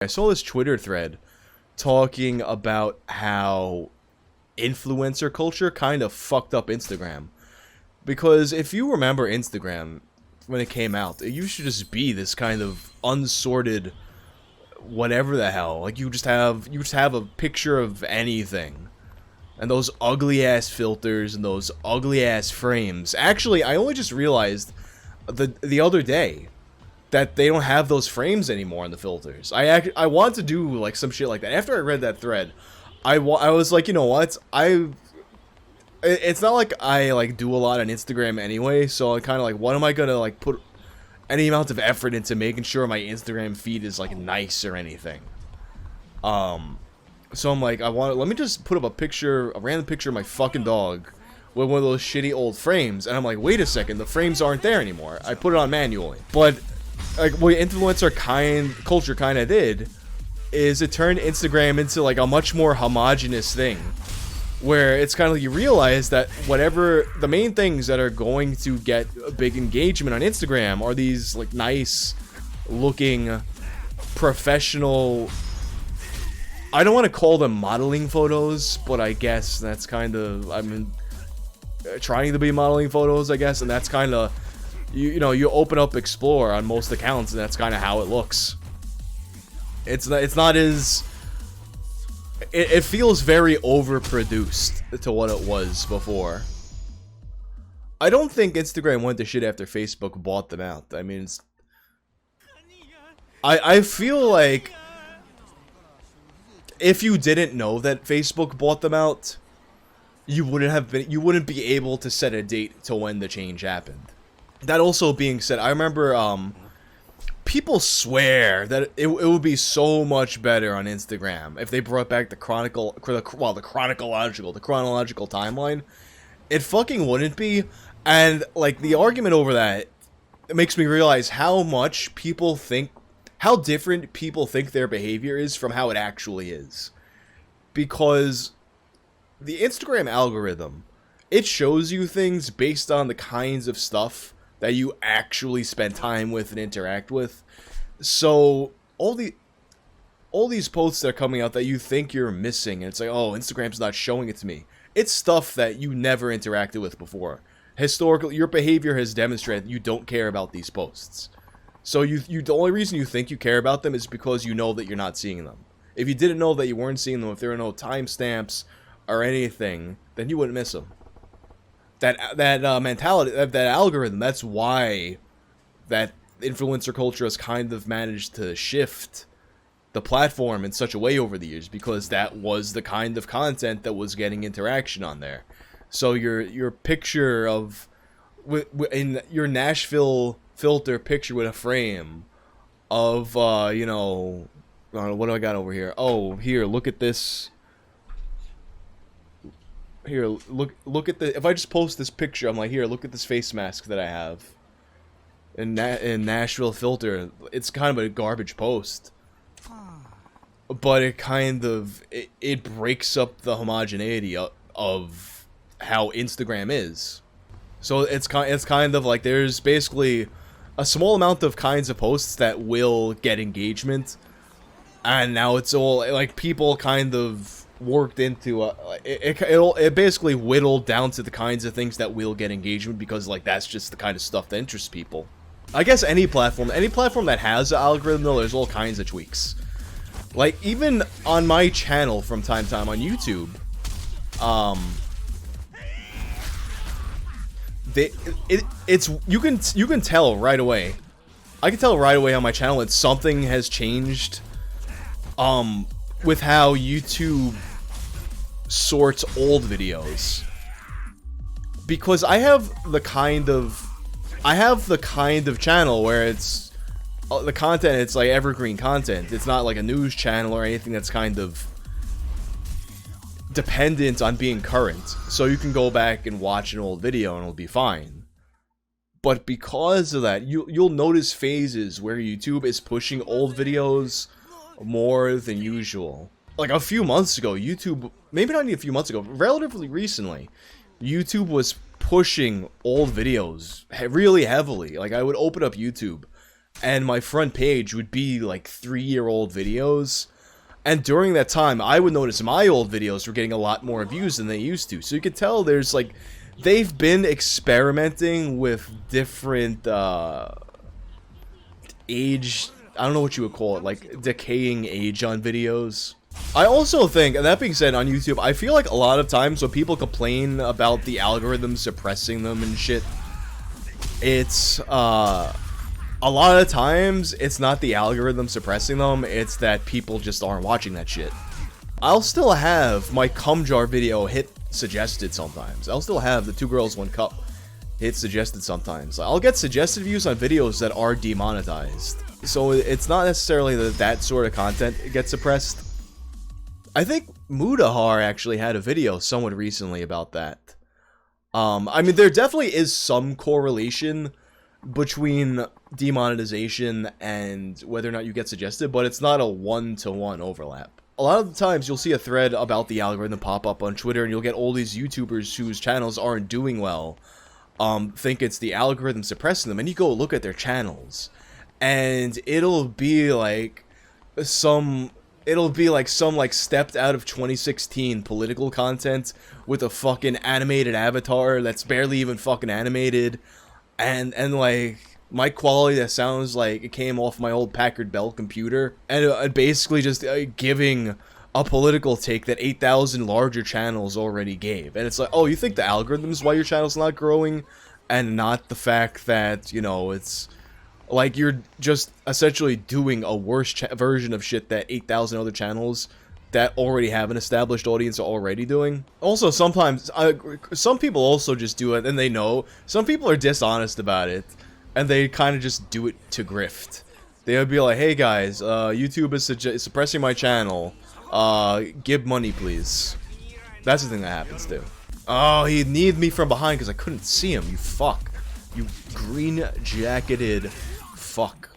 I saw this Twitter thread talking about how influencer culture kind of fucked up Instagram. Because if you remember Instagram when it came out, it used to just be this kind of unsorted whatever the hell. Like you just have a picture of anything. And those ugly ass filters and those ugly ass frames. Actually, I only just realized the other day that they don't have those frames anymore in the filters. I want to do like some shit like that. After I read that thread, I was like, you know what? It's not like I like do a lot on Instagram anyway, so I kind of like, what am I gonna like put any amount of effort into making sure my Instagram feed is like nice or anything? So I'm like, let me just put up a random picture of my fucking dog with one of those shitty old frames, and I'm like, wait a second, the frames aren't there anymore. I put it on manually, but like what influencer culture kind of did is it turned Instagram into like a much more homogenous thing, where it's kind of like you realize that whatever the main things that are going to get a big engagement on Instagram are these like nice looking professional, I don't want to call them modeling photos, but I guess that's kind of, I mean, trying to be modeling photos, I guess, and that's kind of, you know, you open up Explore on most accounts, and that's kind of how it looks. It's not as, it feels very overproduced to what it was before. I don't think Instagram went to shit after Facebook bought them out. I mean, I feel like if you didn't know that Facebook bought them out, you wouldn't be able to set a date to when the change happened. That also being said, I remember people swear that it would be so much better on Instagram if they brought back the chronological timeline. It fucking wouldn't be, and like the argument over that, it makes me realize how different people think their behavior is from how it actually is. Because the Instagram algorithm, it shows you things based on the kinds of stuff that you actually spend time with and interact with. So all these posts that are coming out that you think you're missing, and it's like, oh, Instagram's not showing it to me. It's stuff that you never interacted with before. Historically, your behavior has demonstrated that you don't care about these posts. So the only reason you think you care about them is because you know that you're not seeing them. If you didn't know that you weren't seeing them, if there were no timestamps or anything, then you wouldn't miss them. That mentality, that algorithm, that's why that influencer culture has kind of managed to shift the platform in such a way over the years, because that was the kind of content that was getting interaction on there. So your picture of, in your Nashville filter picture with a frame of, you know, what do I got over here? Oh, here, look at this. Here, look at the, if I just post this picture, I'm like, here, look at this face mask that I have. In Nashville filter, it's kind of a garbage post. But it kind of, it breaks up the homogeneity of how Instagram is. So it's kind of like there's basically a small amount of kinds of posts that will get engagement, and now it's all like people kind of worked into it basically whittled down to the kinds of things that will get engagement, because like that's just the kind of stuff that interests people. I guess any platform that has an algorithm, though, there's all kinds of tweaks. Like even on my channel from time to time on YouTube, you can tell right away. I can tell right away on my channel that something has changed with how YouTube sorts old videos. Because I have the kind of channel where it's the content, it's like evergreen content. It's not like a news channel or anything that's kind of dependent on being current. So you can go back and watch an old video and it'll be fine. But because of that, you'll notice phases where YouTube is pushing old videos more than usual. Like a few months ago, YouTube, maybe not even a few months ago, relatively recently, YouTube was pushing old videos really heavily. Like I would open up YouTube and my front page would be like 3-year-old videos. And during that time, I would notice my old videos were getting a lot more views than they used to. So you could tell there's like, they've been experimenting with different age, I don't know what you would call it, like decaying age on videos. I also think, and that being said, on YouTube, I feel like a lot of times when people complain about the algorithm suppressing them and shit, it's, a lot of times, it's not the algorithm suppressing them, it's that people just aren't watching that shit. I'll still have my cum jar video hit suggested sometimes. I'll still have the 2 girls 1 cup hit suggested sometimes. I'll get suggested views on videos that are demonetized. So it's not necessarily that sort of content gets suppressed. I think Mudahar actually had a video somewhat recently about that. I mean, there definitely is some correlation between demonetization and whether or not you get suggested, but it's not a one-to-one overlap. A lot of the times you'll see a thread about the algorithm pop up on Twitter, and you'll get all these YouTubers whose channels aren't doing well think it's the algorithm suppressing them, and you go look at their channels, and it'll be like some stepped out of 2016 political content with a fucking animated avatar that's barely even fucking animated. And like, mic quality that sounds like it came off my old Packard Bell computer. And basically just giving a political take that 8,000 larger channels already gave. And it's like, oh, you think the algorithm's why your channel's not growing? And not the fact that, you know, it's like you're just essentially doing a worse version of shit that 8,000 other channels that already have an established audience are already doing. Also, sometimes, some people also just do it, and they know. Some people are dishonest about it, and they kind of just do it to grift. They would be like, hey guys, YouTube is suppressing my channel. Give money, please. That's the thing that happens, too. Oh, he kneed me from behind because I couldn't see him, you fuck. You green-jacketed fuck.